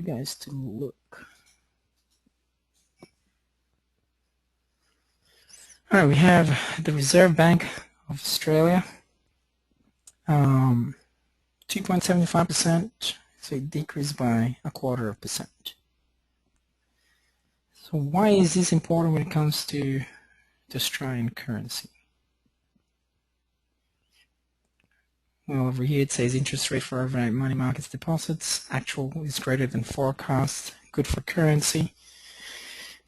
you guys to look. All right, we have the Reserve Bank of Australia, 2.75%, so it decreased by 0.25%. So why is this important when it comes to the Australian currency? Well, over here it says interest rate for overnight money markets deposits. Actual is greater than forecast. Good for currency.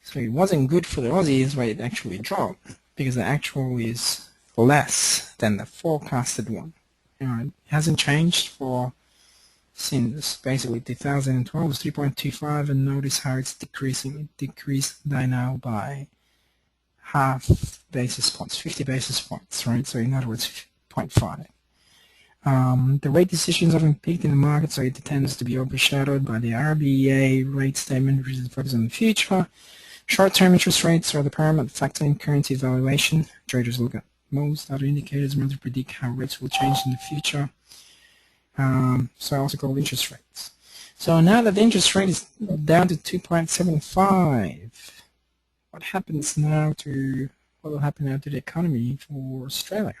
So it wasn't good for the Aussies, where it actually dropped, because the actual is less than the forecasted one. It hasn't changed since basically 2012. It was 3.25, and notice how it's decreasing. It decreased by now by half basis points, 50 basis points, right? So in other words, 0.5. The rate decisions often peaked in the market, so it tends to be overshadowed by the RBA rate statement, which is focused on the future. Short-term interest rates are the paramount factor in currency valuation. Traders look at most other indicators in order to predict how rates will change in the future. So also called interest rates. So now that the interest rate is down to 2.75, what will happen now to the economy for Australia?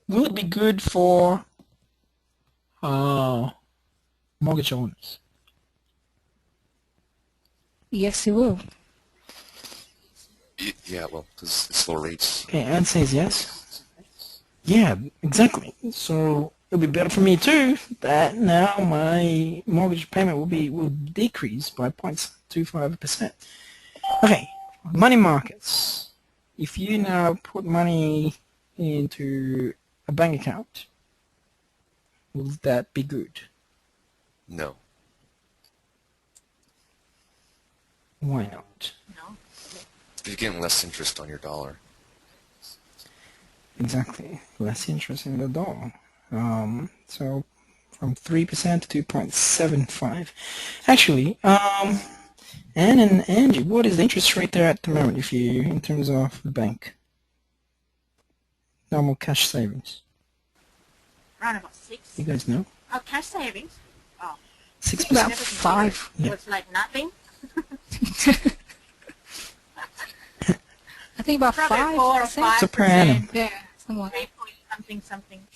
Will it be good for mortgage owners? Yes, it will. Yeah, well, because it's low rates. Okay, Anne says yes. Yeah, exactly. So it'll be better for me too. That now my mortgage payment will decrease by 0.25%. Okay, money markets. If you now put money into a bank account, will that be good? No. Why not? No. You're getting less interest on your dollar. Exactly, less interest in the dollar. So from 3% to 2.75. Actually, Anne and Angie, what is the interest rate there at the moment in terms of the bank? Normal cash savings. Around about 6. You guys know? Oh, cash savings? Oh. 6%. About 5. Yeah. It's like nothing. I think about Probably 5%. 4 or 5%. So per annum. Yeah, somewhat. 3 point something.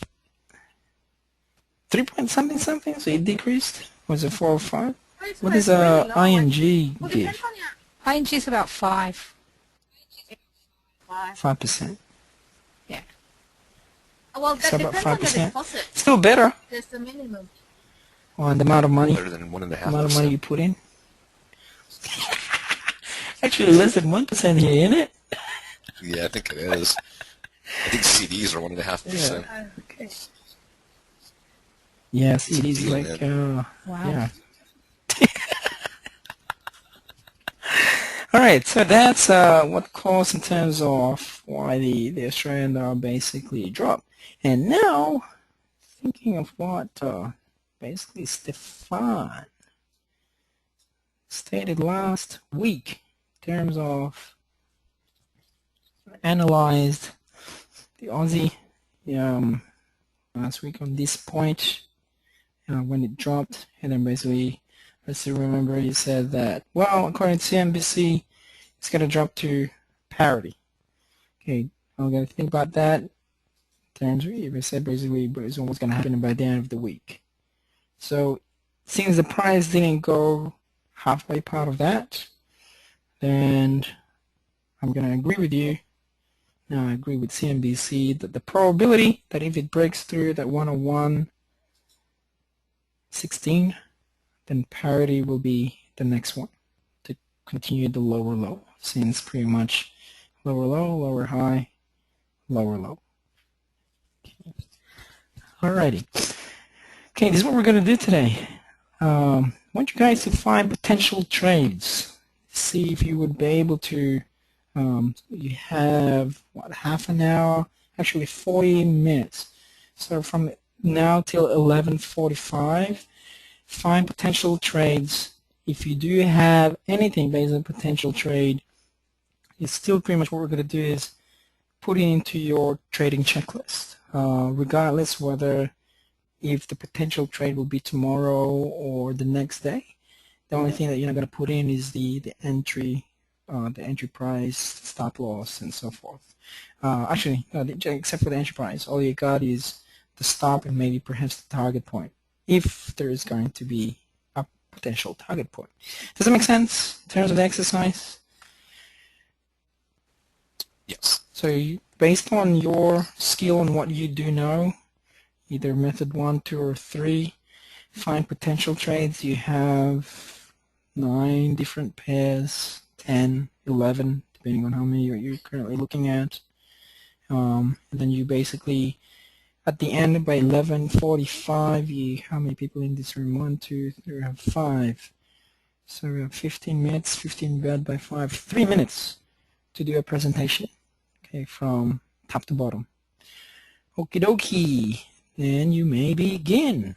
3 point something something? So it decreased? Was it 4 or 5? Well, it's What does really low. ING Well, give? depends on your ING is about 5. 5. 5%. Yeah. Well, that So about depends on the 5%. deposit. Still better There's the minimum. on the amount of money. Better than 1.5%. Amount of money you put in. Actually, less than 1% here, isn't it? Yeah, I think it is. I think CDs are 1.5%. Yeah. Okay. Yes, it is Deal, like Wow. yeah. All right, so that's what caused in terms of why the Australian dollar basically dropped. And now, thinking of what basically Stefan stated last week in terms of analyzed the Aussie last week on this point when it dropped, and then basically I still remember he said that, well, according to CNBC, it's going to drop to parity. Okay, I'm going to think about that in terms of, he said basically it's almost going to happen by the end of the week. So since the price didn't go halfway part of that, then I'm going to agree with you. Now I agree with CNBC that the probability that if it breaks through that 101.16, then parity will be the next one to continue the lower low, since pretty much lower low, lower high, lower low. Okay. Alrighty. Okay, this is what we're going to do today. I want you guys to find potential trades. See if you would be able to, you have, what, half an hour? Actually 40 minutes. So from now till 11:45, find potential trades. If you do have anything based on potential trade, it's still pretty much what we're going to do is put it into your trading checklist, regardless whether if the potential trade will be tomorrow or the next day. The only thing that you're not going to put in is the entry price, stop loss, and so forth. Actually, no, except for the entry price, all you got is the stop and maybe perhaps the target point, if there is going to be a potential target point. Does that make sense in terms of the exercise? Yes. So based on your skill and what you do know, either method 1, 2, or 3, find potential trades. You have 9 different pairs, 10, 11, depending on how many you're currently looking at. And then you basically, at the end by 11:45, how many people in this room? 1, 2, 3, we have 5. So we have 15 minutes, 15 divided by 5, 3 minutes to do a presentation, okay, from top to bottom. Okie dokie, then you may begin.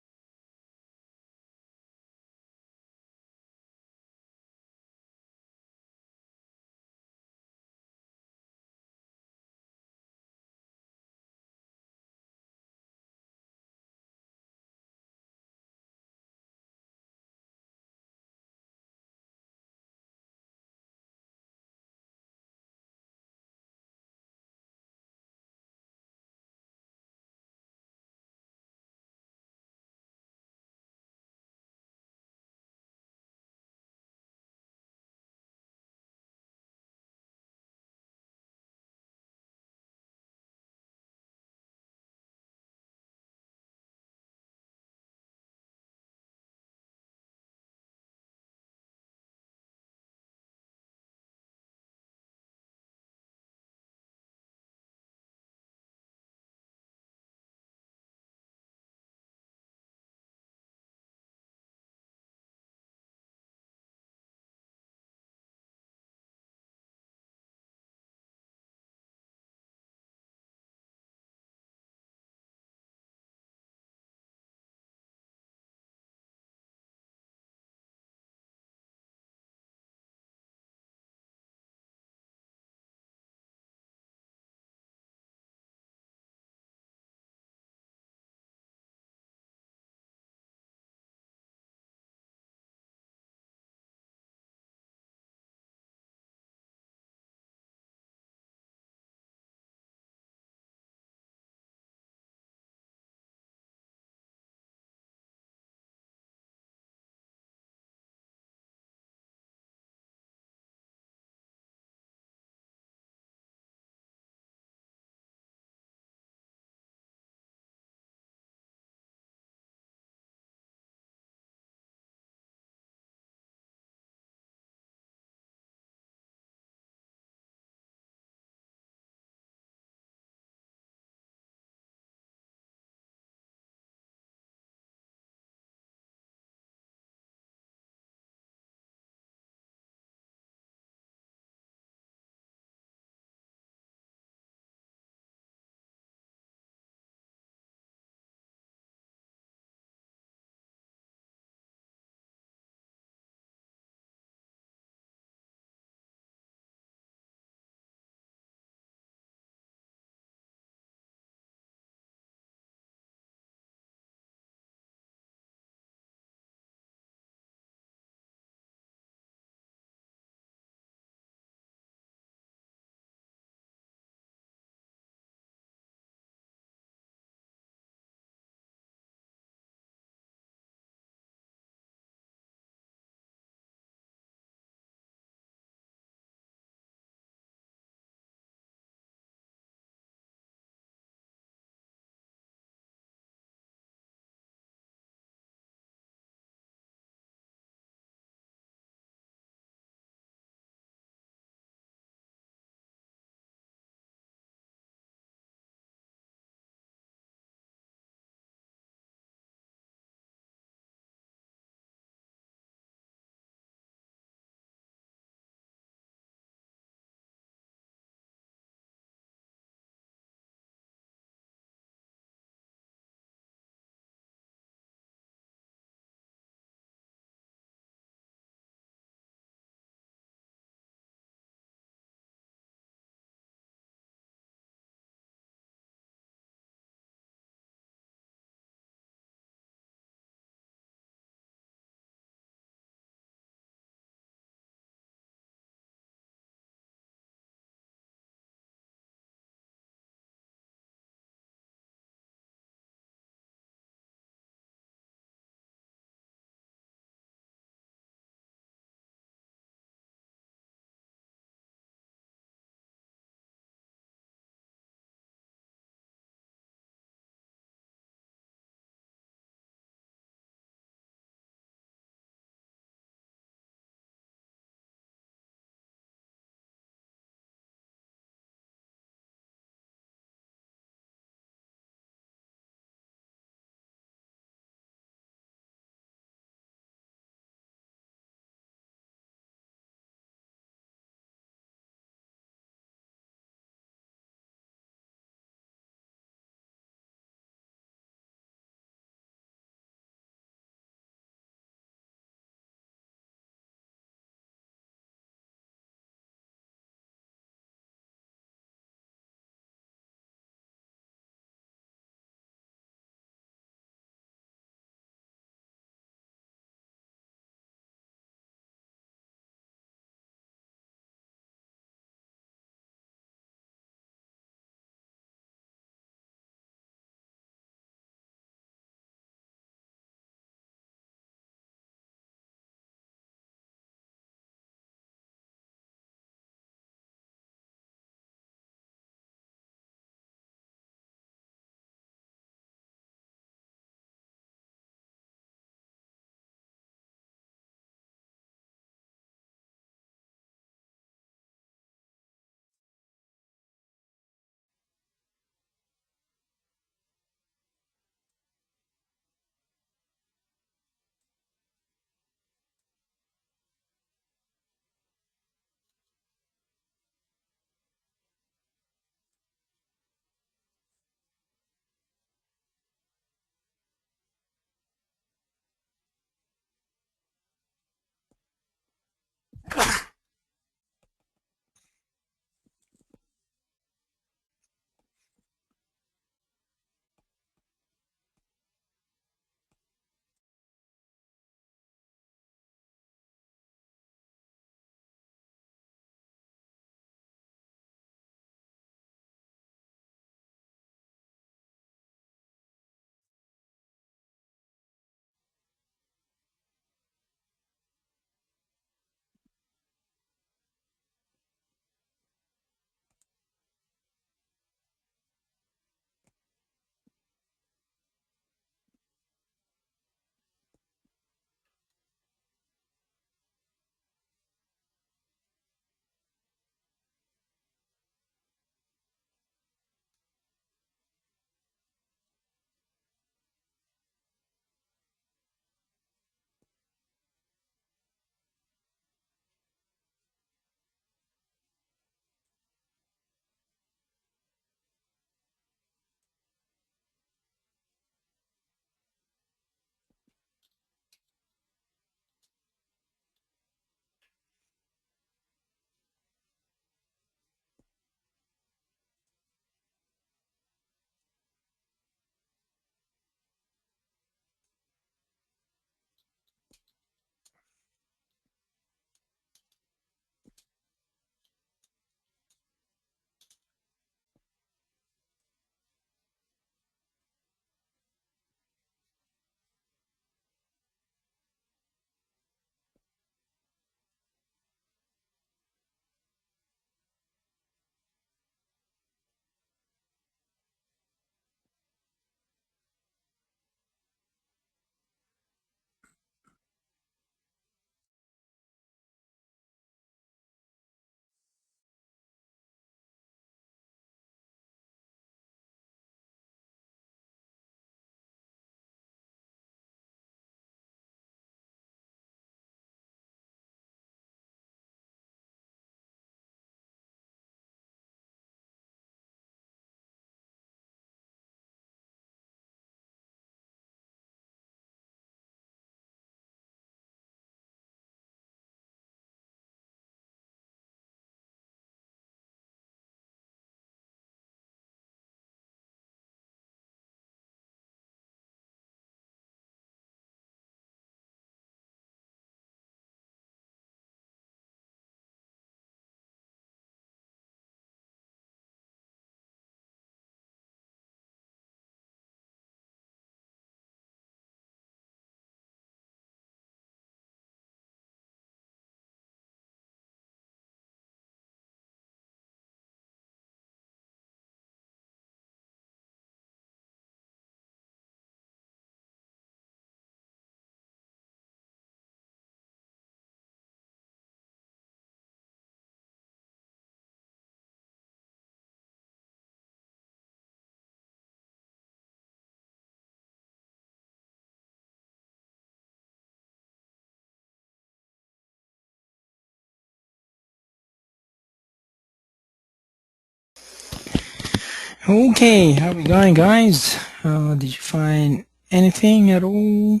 Okay, how we going, guys? Did you find anything at all?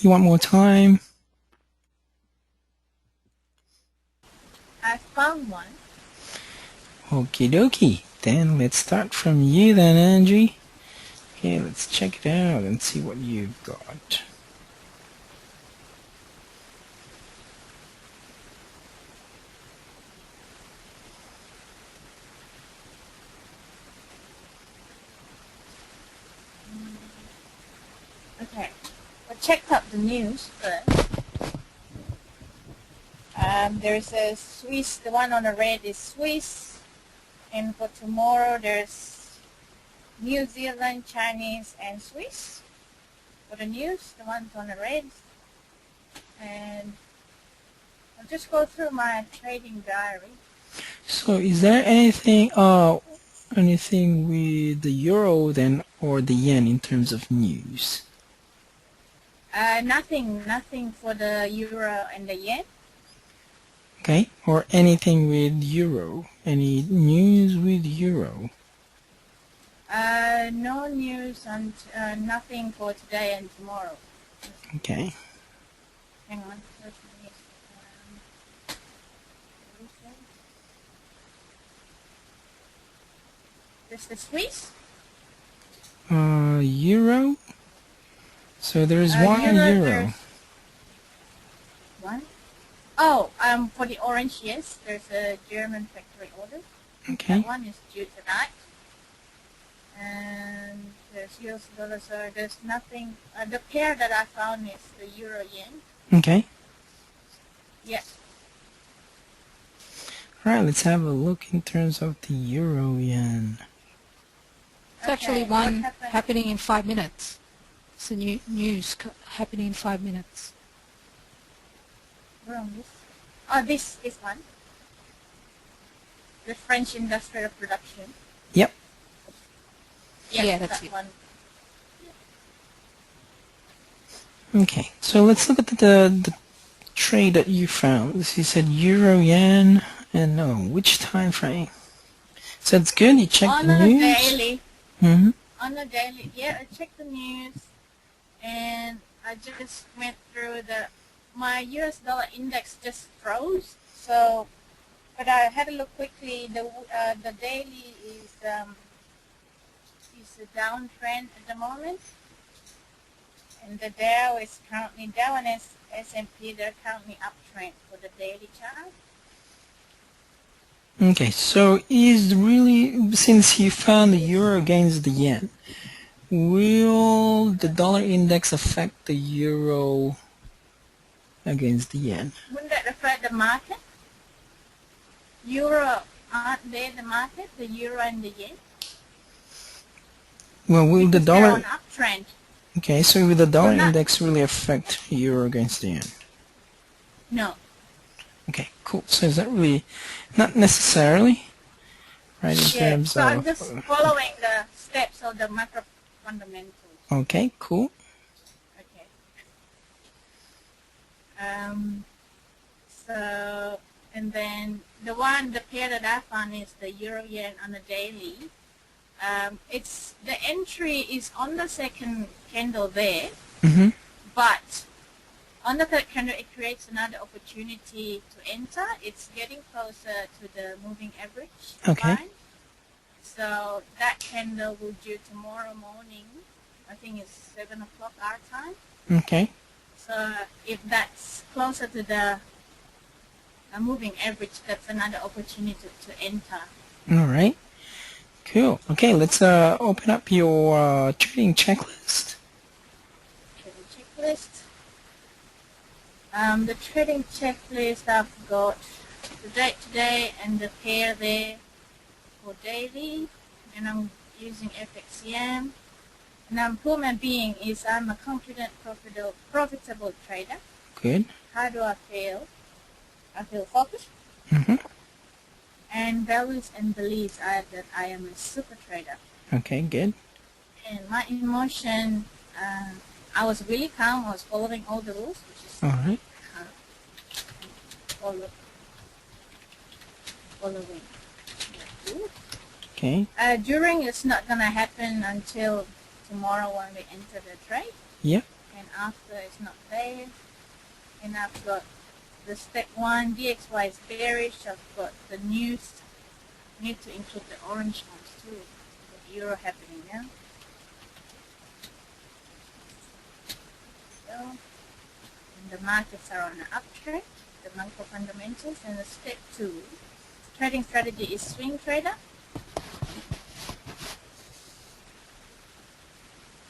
You want more time? I found one. Okie dokie. Then let's start from you then, Angie. Okay, let's check it out and see what you've got. Okay. I checked out the news first. There's a Swiss, the one on the red is Swiss. And for tomorrow there's New Zealand, Chinese, and Swiss. For the news, the ones on the red. And I'll just go through my trading diary. So is there anything with the euro then or the yen in terms of news? Nothing for the euro and the yen. Okay, or anything with euro? Any news with euro? No news and nothing for today and tomorrow. Okay. Hang on. Where's the news? This is Swiss. Euro. So there is one Euro, euro. there's one. Oh, for the orange, yes, there's a German factory order. Okay. That one is due tonight. And there's US dollar, so there's nothing. The pair that I found is the euro yen. Okay. Yeah. All right. Let's have a look in terms of the euro yen. It's actually Okay, what one happened? happening in 5 minutes. It's a new news happening in 5 minutes. Where on this? Oh, this one. The French industrial production. Yep. Yeah, that's that it. one. Okay. So let's look at the trade that you found. You said euro yen, and no, which time frame? So it's good. You checked On the a news. daily. Mm-hmm. On a daily. Yeah, I checked the news, and I just went through my US dollar index just froze. So, but I had a look quickly. The daily is a downtrend at the moment, and the Dow is currently Dow and S&P. They're currently uptrend for the daily chart. Okay, so is really, since you found the euro against the yen, will the dollar index affect the euro against the yen? Wouldn't that affect the market? Euro, aren't they the market? The euro and the yen? Well, will the Because they're on dollar, uptrend. okay, so will the dollar Well, not, index really affect euro against the yen? no. Okay, cool. So is that really, not necessarily, right, in Yeah, terms so I'm of, just following the steps of the macro fundamentals. okay, cool. Okay. So, and then the pair that I found is the euro yen on a daily. The entry is on the second candle there, Mm-hmm. but on the third candle it creates another opportunity to enter. It's getting closer to the moving average Okay. line. So that candle will due tomorrow morning. I think it's 7 o'clock our time. Okay. So if that's closer to the moving average, that's another opportunity to enter. All right. Cool. Okay, let's open up your trading checklist. Trading checklist. The trading checklist I've got the date today and the pair there for daily, and I'm using FXCM. And who my being is I'm a confident, profitable trader. Good. How do I feel? I feel focused. Mm-hmm. And values and beliefs are that I am a super trader. Okay, good. And my emotion, I was really calm. I was following all the rules, which is All right. following. Okay. During it's not gonna happen until tomorrow when we enter the trade. Yep. And after it's not there. And I've got the step 1, DXY is bearish. I've got the news. Need to include the orange ones too. The euro happening now. So, and the markets are on an uptrend, the macro fundamentals. And the step 2, trading strategy is swing trader.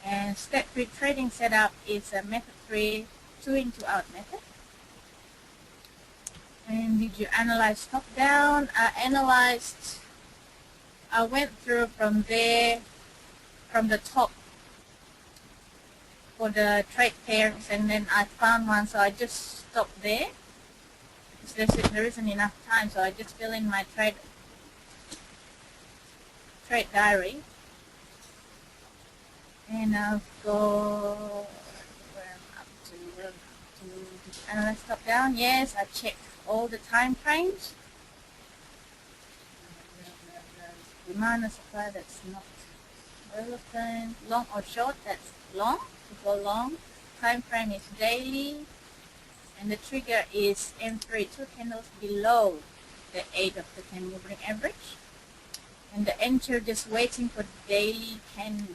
And step 3 trading setup is a method 3, 2 in 2 out method. And did you analyze top down? I went through from there, from the top for the trade pairs, and then I found one, so I just stopped there. Because there isn't enough time, so I just fill in my trade diary. And I'll go where I'm up to analyze top down. Yes, I checked all the time frames. Demand and supply, that's not relevant. Long or short, that's long. To go long. Time frame is daily. And the trigger is M3, 2 candles below the 8 of the 10 moving average. And the enter just waiting for the daily candle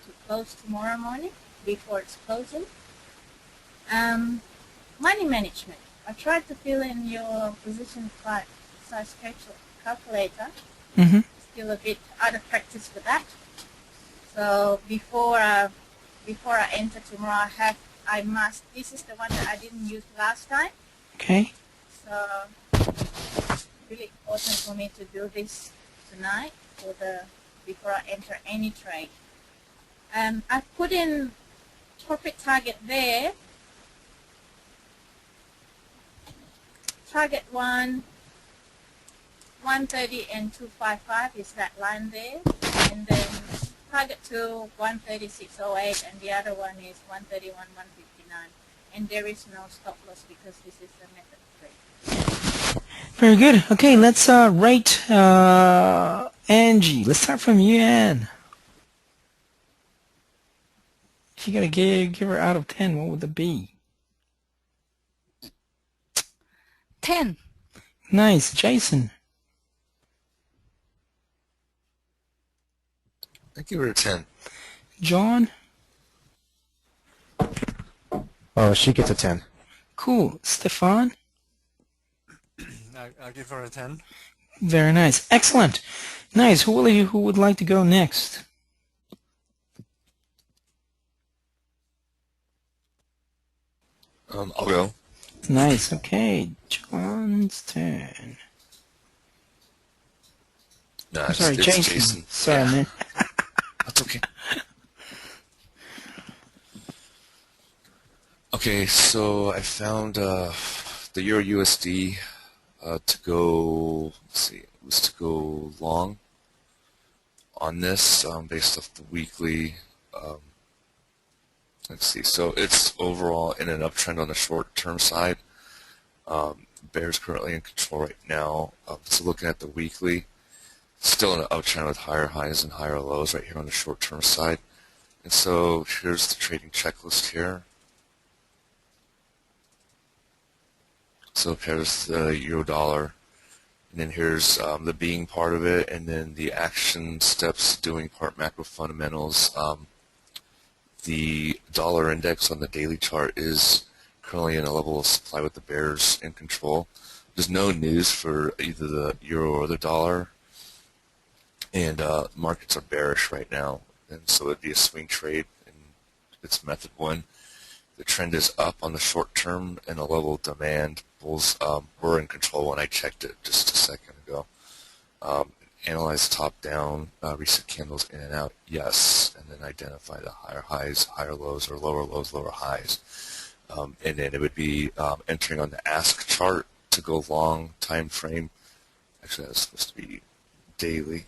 to close tomorrow morning before it's closing. Money management. I tried to fill in your position size calculator. Mm-hmm. Still a bit out of practice with that. So before I enter tomorrow, this is the one that I didn't use last time. Okay. So really important for me to do this tonight before I enter any trade. I've put in profit target there. Target 130 and 255 is that line there, and then target 2 136.08, and the other one is 131 159, and there is no stop loss because this is a method trade. Very good. Okay, let's rate Angie. Let's start from you, Ann. If you gotta give her out of 10, what would it be? 10. Nice. Jason. I give her a 10. John. Oh, she gets a 10. Cool. Stefan. I'll give her a 10. Very nice. Excellent. Nice. Who would like to go next? I'll go. Nice. Okay. John's turn. No, I'm sorry, it's Jason. Jason. Sorry, Yeah, man. that's okay. Okay, so I found the Euro USD to go. Let's see, it was to go long on this based off the weekly. Let's see. So it's overall in an uptrend on the short-term side. Bears currently in control right now. So looking at the weekly, still in an uptrend with higher highs and higher lows right here on the short-term side. And so here's the trading checklist here. So here's the euro dollar, and then here's the being part of it, and then the action steps doing part macro fundamentals. The dollar index on the daily chart is currently in a level of supply with the bears in control. There's no news for either the euro or the dollar, and markets are bearish right now, and so it'd be a swing trade, and it's method 1. The trend is up on the short term and a level of demand. Bulls were in control when I checked it just a second ago. Analyze top down, recent candles in and out, yes, and then identify the higher highs, higher lows, or lower lows, lower highs. And then it would be entering on the ask chart to go long time frame. Actually, that's supposed to be daily.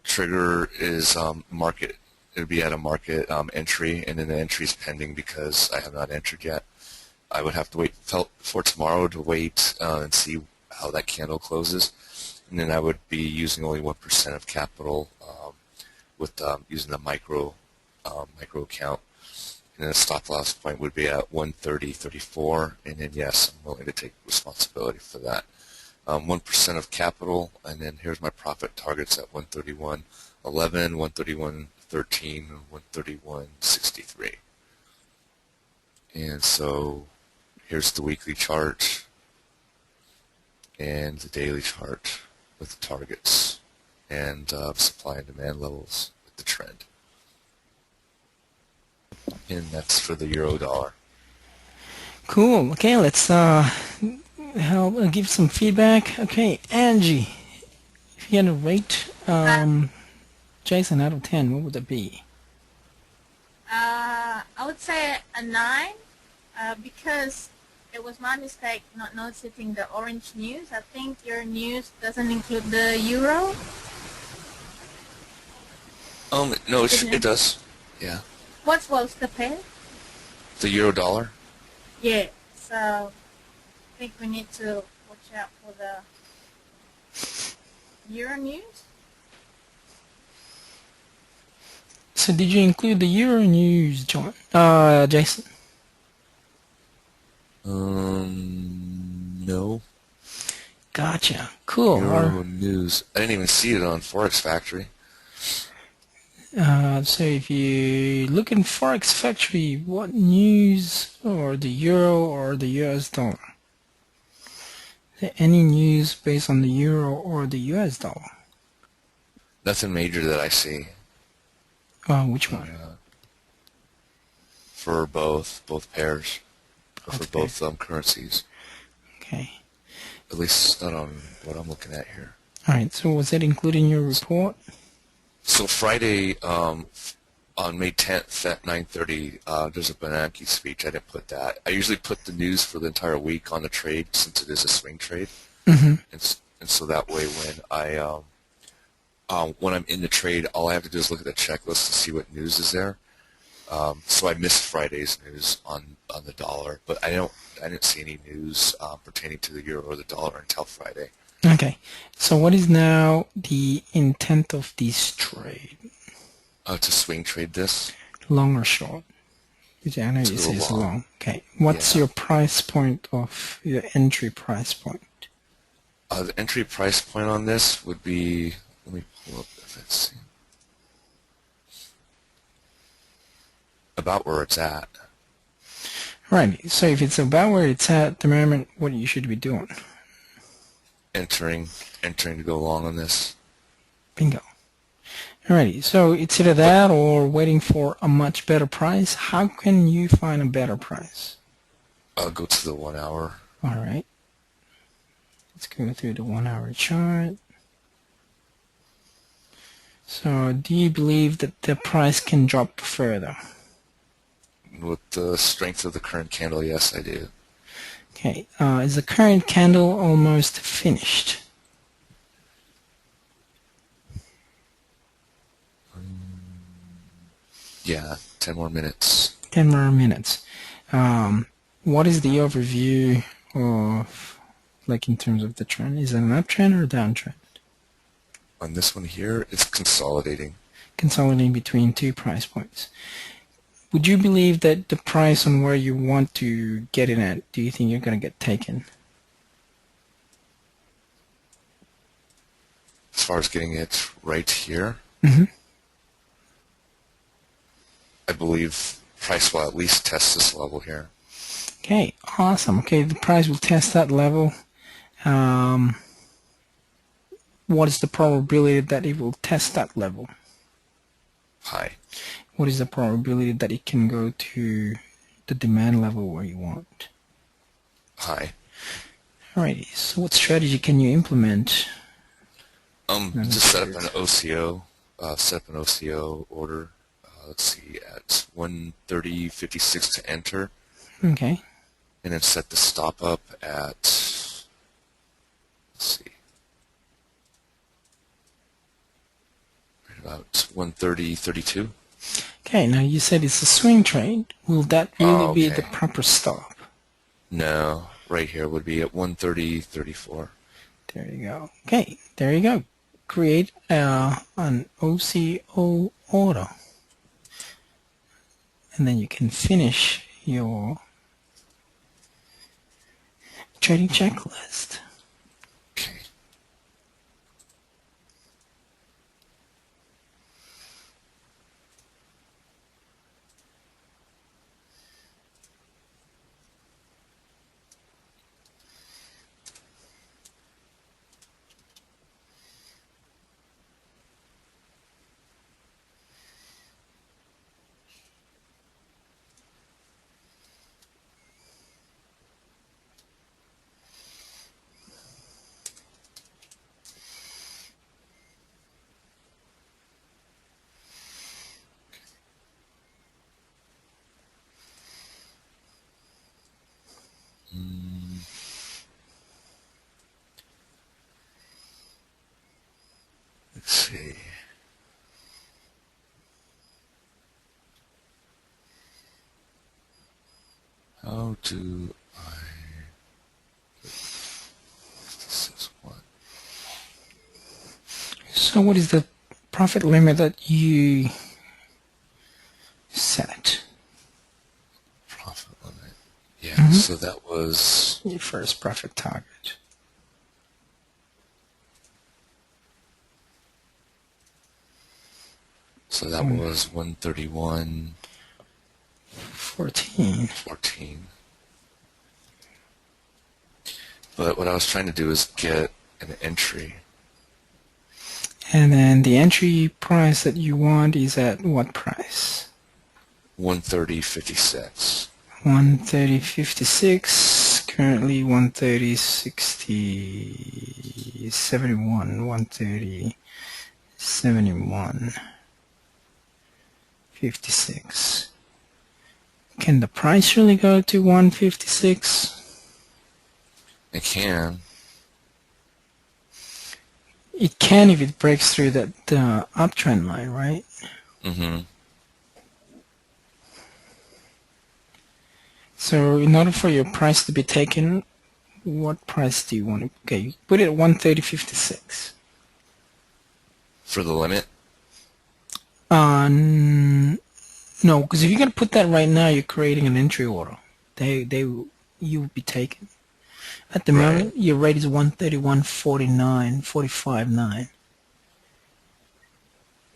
Trigger is market. It would be at a market entry, and then the entry is pending because I have not entered yet. I would have to wait for tomorrow to wait and see how that candle closes, and then I would be using only 1% of capital with using the micro account, and then the stop loss point would be at 130.34, and then yes, I'm willing to take responsibility for that. 1% of capital, and then here's my profit targets at 131.11, 131.13, and 131.63. And so here's the weekly chart and the daily chart with the targets and supply and demand levels with the trend. And that's for the euro dollar. Cool. Okay, let's give some feedback. Okay, Angie, if you had to rate Jason out of 10, what would it be? I would say a 9 because it was my mistake not noticing the orange news. I think your news doesn't include the euro. No, it does. Yeah. What was the pair? The euro dollar. Yeah, so I think we need to watch out for the euro news. So did you include the Euro news, John? Jason? No. Gotcha. Cool. Euro news. I didn't even see it on Forex Factory. So if you look in Forex Factory, what news or the euro or the US dollar? Is there any news based on the euro or the US dollar? Nothing major that I see. Which one? For both pairs, or for Both both currencies. Okay. At least not on what I'm looking at here. All right. So was that included in your report? So Friday, on May 10th at 9:30, there's a Bernanke speech. I didn't put that. I usually put the news for the entire week on the trade since it is a swing trade, and so that way when I'm in the trade, all I have to do is look at the checklist to see what news is there. So I missed Friday's news on the dollar, but I didn't see any news pertaining to the euro or the dollar until Friday. Okay. So what is now the intent of this trade? To swing trade this. Long or short? I know To you go say it's long. long. Okay. What's Yeah. your price point of your entry price point? The entry price point on this would be, let me pull up, let's see, about where it's at. Right. So if it's about where it's at the moment, what you should be doing? Entering to go long on this. Bingo. Alrighty. So it's either that or waiting for a much better price. How can you find a better price? I'll go to the 1 hour. All right. Let's go through the 1 hour chart. So do you believe that the price can drop further? With the strength of the current candle, yes, I do. Okay. Is the current candle almost finished? Yeah, 10 more minutes. 10 more minutes. What is the overview of, like in terms of the trend? Is it an uptrend or a downtrend? On this one here, it's consolidating. Consolidating between two price points. Would you believe that the price on where you want to get in at, do you think you're going to get taken? As far as getting it right here, I believe price will at least test this level here. Okay, awesome. Okay, the price will test that level. What is the probability that it will test that level? High. What is the probability that it can go to the demand level where you want? High. Alrighty, so what strategy can you implement? Just set up an OCO. Set up an OCO order. Let's see, at 130.56 to enter. Okay. And then set the stop up at, let's see, right about 130.32. Okay, now you said it's a swing trade. Will that really be the Okay. proper stop? No, right here would be at 130.34. There you go. Okay, there you go. Create an OCO order. And then you can finish your trading checklist. Okay. Let's see. How do I... This is what? So what is the profit limit that you set? Profit limit. Yeah, so that was... Your first profit target. So that was 131.14. 14. But what I was trying to do is get an entry. And then the entry price that you want is at what price? 130.56. 130.56. Currently 130.60. 71. 130.71.56. Can the price really go to 156? It can. It can if it breaks through that uptrend line, right? Mm-hmm. So in order for your price to be taken, what price do you want to? Okay, put it at 130.56. For the limit? No, because if you're gonna put that right now, you're creating an entry order. You will be taken. At the Right. moment, your rate is 131.49, 45.9.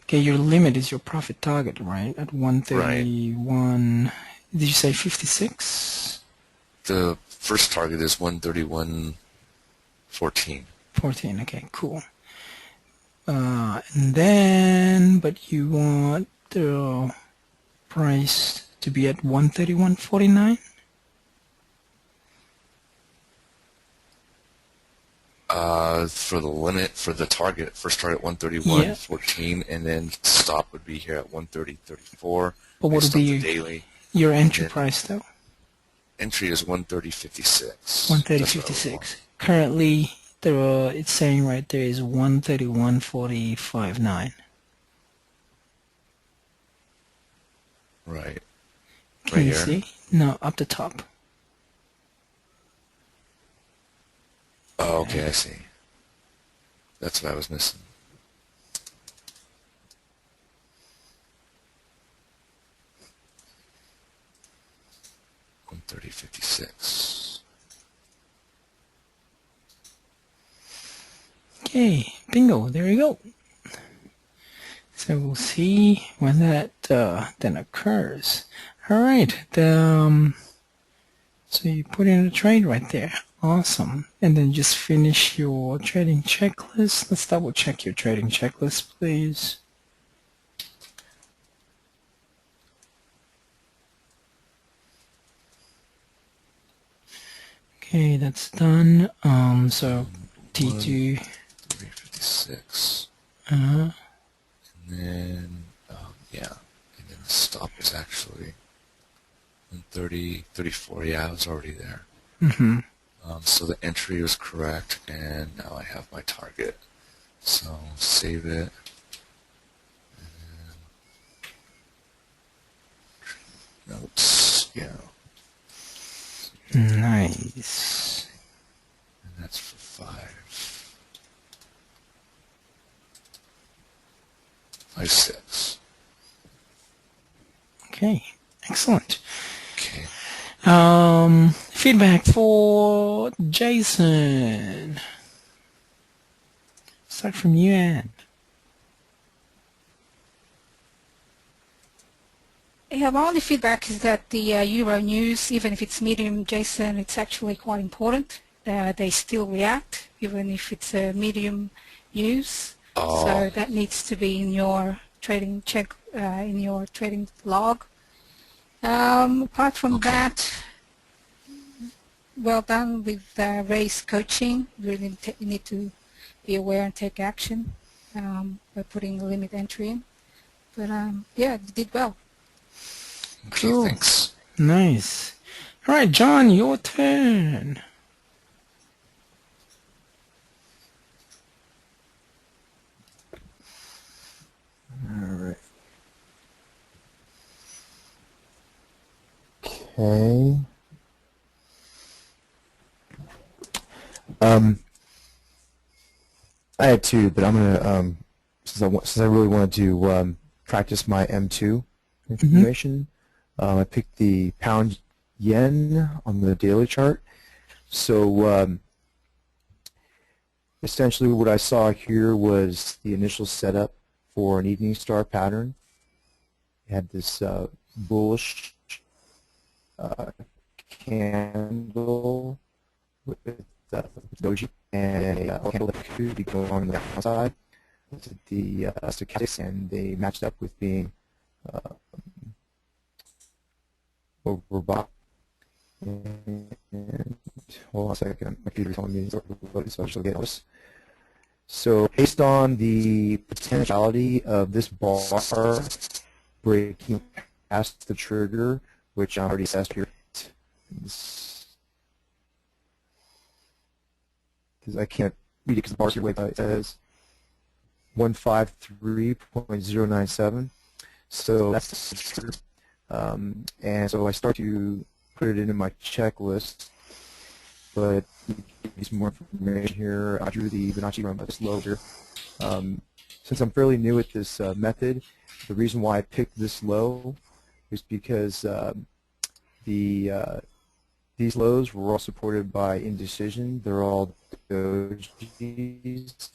Okay, your limit is your profit target, right? At 131. Did you say 56? The first target is 131.14. 14. Okay, cool. And then, but you want the price to be at 131.49? For the limit, for the target, first target Yeah. 131.14, and then stop would be here at 130.34. But what would based on be the daily. your entry then- price though? Entry is 130.56. 130.56. Currently, it's saying right there is 131.45.9. Right. Can Right you here? see? No, up the top. Oh, okay, I see. That's what I was missing. $130.56. Okay, bingo, there you go. So we'll see when that then occurs. All right, so you put in a trade right there. Awesome. And then just finish your trading checklist. Let's double check your trading checklist, please. Okay, that's done. So T2. 356. Uh, And then, yeah. And then the stop was actually 130.34. Yeah, I was already there. mm-hmm. So the entry was correct, and now I have my target. So save it. And notes, yeah. Nice. And that's for 5.6. Okay, excellent. Okay. Feedback for Jason. Start from you, Anne. Yeah, my only feedback is that the Euro news, even if it's medium, Jason, it's actually quite important. They still react, even if it's a medium news. Oh. So that needs to be in your trading check, in your trading log. Apart from Okay. that, well done with race coaching. You really need to be aware and take action by putting a limit entry in. But yeah, you did well. Okay, Cool. thanks. Nice. All right, John, your turn. All right. Okay. I had two, but I'm gonna since I really wanted to practice my M2 configuration, I picked the pound yen on the daily chart. So essentially, what I saw here was the initial setup for an evening star pattern had this bullish candle with doji and a candle that could be going on the downside. The stochastics, and they matched up with being overbought. And hold on a second, my computer's telling me it's overloaded, so I should get this. So based on the potentiality of this bar breaking past the trigger, which I already assessed here, because I can't read it because the bar's here way by it says 153.097. So that's the trigger. And so I start to put it into my checklist, but need some more information here. I drew the Fibonacci run by this low here. Since I'm fairly new at this method, the reason why I picked this low is because these lows were all supported by indecision. They're all dojis.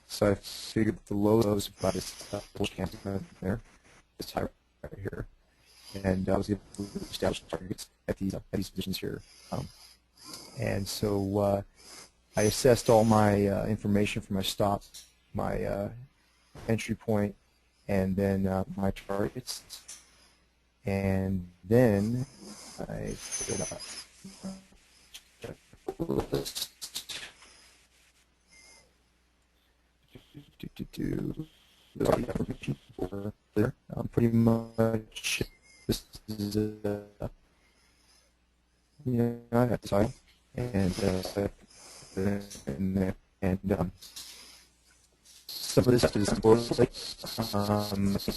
So I figured the low was about this bullish candle there, this high right here, and I was able to establish targets at these positions here. And so I assessed all my information for my stop, my entry point, and then my targets. And then I put it up. Pretty much this is I have decided, and some of this stuff is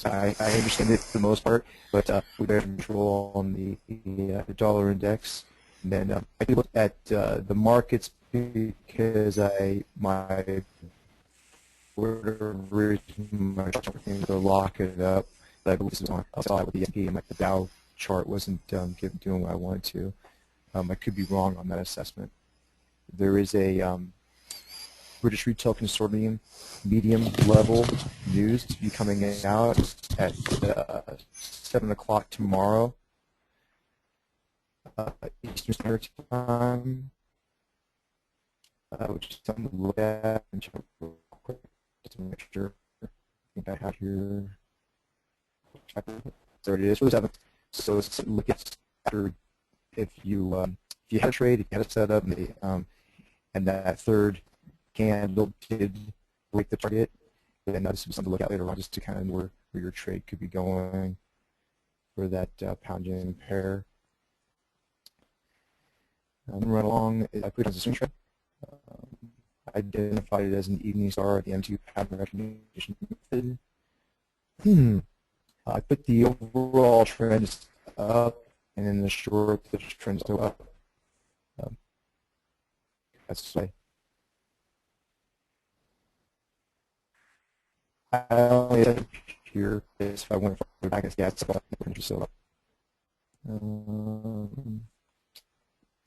I understand it for the most part, but we better control on the dollar index. And then I do look at the markets because my whatever reason my things to lock it up. But I believe this was on outside with the S&P, and like the Dow chart wasn't doing what I wanted to. I could be wrong on that assessment. There is a British Retail Consortium medium level news to be coming out at 7 o'clock tomorrow Eastern Standard Time, which is something to look at and check real quick just to make sure. I think I have here. There it is for the 7th. So it's look at after if you had a trade, if you had a setup, and that third candle did break the target, then this is something to look at later on, just to kind of know where your trade could be going for that pound yen pair. I'm going to run along. I put it as a swing trade. Identified it as an evening star at the M2 pattern recognition method. I put the overall trend up, and then the short, the trend still up. That's the way. I only said here is if I went back and yeah, it's about so.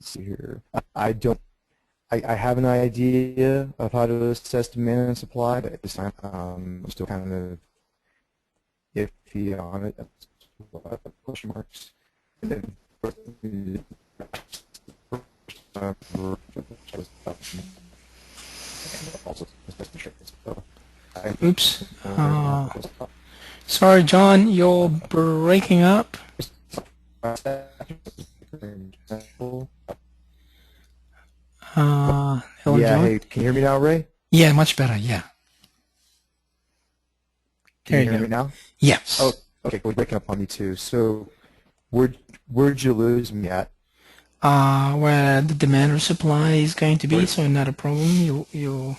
Let's see here. I have an idea of how to assess demand and supply, but at this time I'm still kind of iffy on it. That's question marks. And then, Oops. Sorry, John, you're breaking up. Hello, yeah, John? hey, can you hear me now, Ray? Yeah, much better, yeah. Can you hear me now? Yes. Oh, okay, we're breaking up on me too. So, where'd you lose me at? Where the demand or supply is going to be, so not a problem. You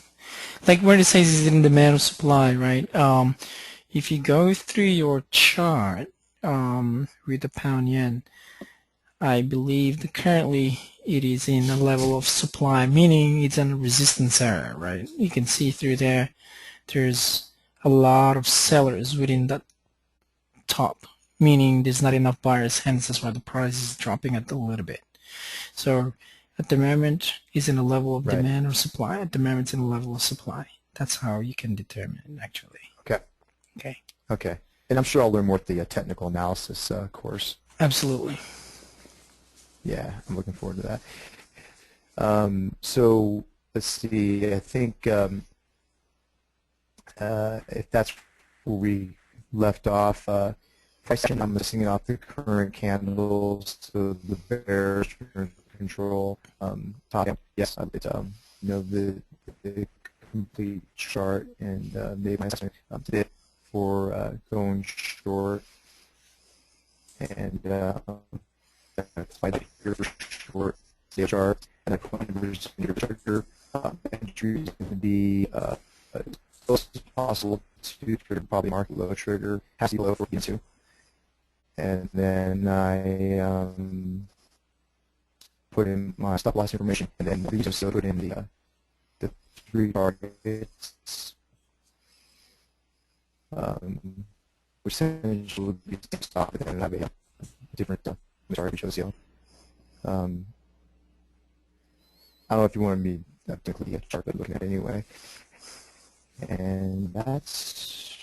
like where it says is in demand or supply, right? If you go through your chart with the pound yen, I believe that currently it is in a level of supply, meaning it's in a resistance area, right? You can see through there, there's a lot of sellers within that top, meaning there's not enough buyers, hence that's why the price is dropping a little bit. So at the moment, it's in a level of demand or supply. At the moment, it's in a level of supply. That's how you can determine it, actually. Okay. Okay. Okay. And I'm sure I'll learn more at the technical analysis course. Absolutely. Yeah, I'm looking forward to that. So let's see. I think if that's where we left off, pricing, I'm listing off the current candles to the bearish control. Top, yes, it's the complete chart and made my assessment today for going short, and that's why the short sale chart and the pointers in your trigger entry is going to be as close as possible to trigger, probably market low trigger, has to be low for P2. And then I put in my stop loss information, and then we just put in the 3 targets, which essentially would be the same stop, but then have a different target which shows you. I don't know if you want me to technically a chart, but looking at it anyway. And that's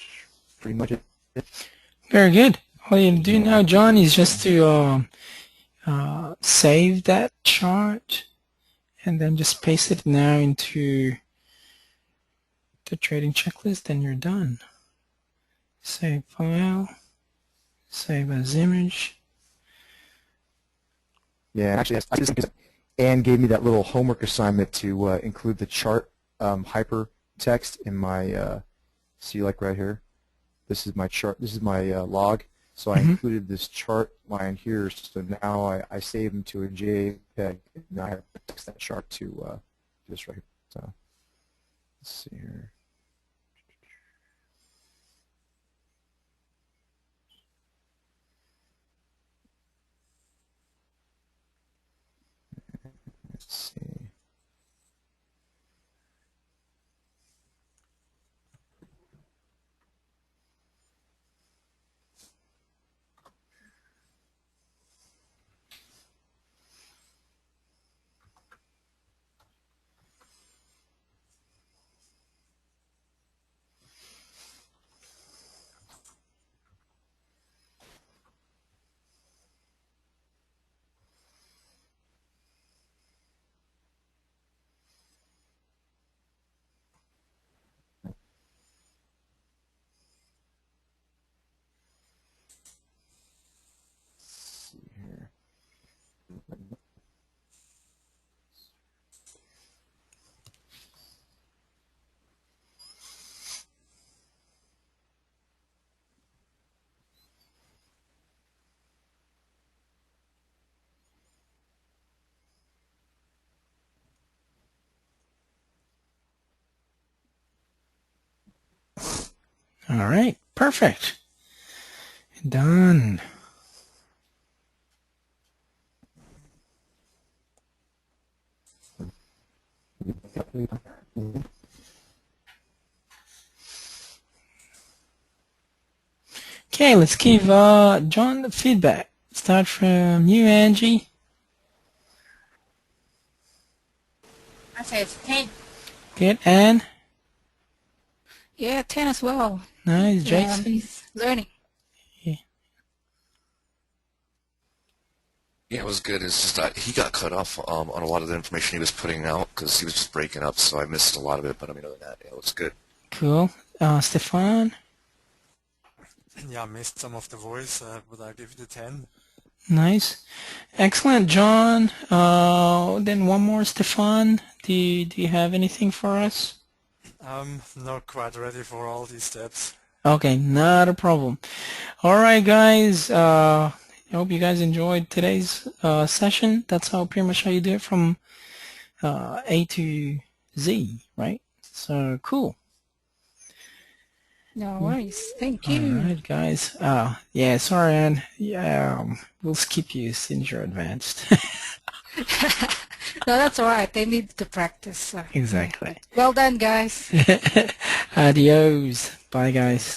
pretty much it. Very good. All you do now, John, is just to save that chart and then just paste it now into the trading checklist, and you're done. Save file, save as image. Yeah, actually, I just because Anne gave me that little homework assignment to include the chart hypertext in my, see, like right here. This is my chart. This is my log. So I included this chart line here. So now I save them to a JPEG, and now I have to text that chart to this right here. So let's see here. Let's see. Here. All right, perfect. Done. Okay, let's give John the feedback. Start from you, Angie. I say it's 10. Good, Anne. Yeah, 10 as well. Nice, Jason. He's learning. Yeah, it was good. It's just he got cut off on a lot of the information he was putting out because he was just breaking up, so I missed a lot of it. But I mean, other than that, yeah, it was good. Cool. Stefan. Yeah, I missed some of the voice, but I'll give it a 10. Nice. Excellent, John. Then one more, Stefan. Do you have anything for us? Not quite ready for all these steps. Okay, not a problem. All right, guys. I hope you guys enjoyed today's session. That's pretty much how you do it from A to Z, right? So cool. No worries. Thank you. All right, guys. Yeah, sorry, Anne. Yeah, we'll skip you since you're advanced. No, that's all right. They need to practice. So. Exactly. Well done, guys. Adios. Bye, guys.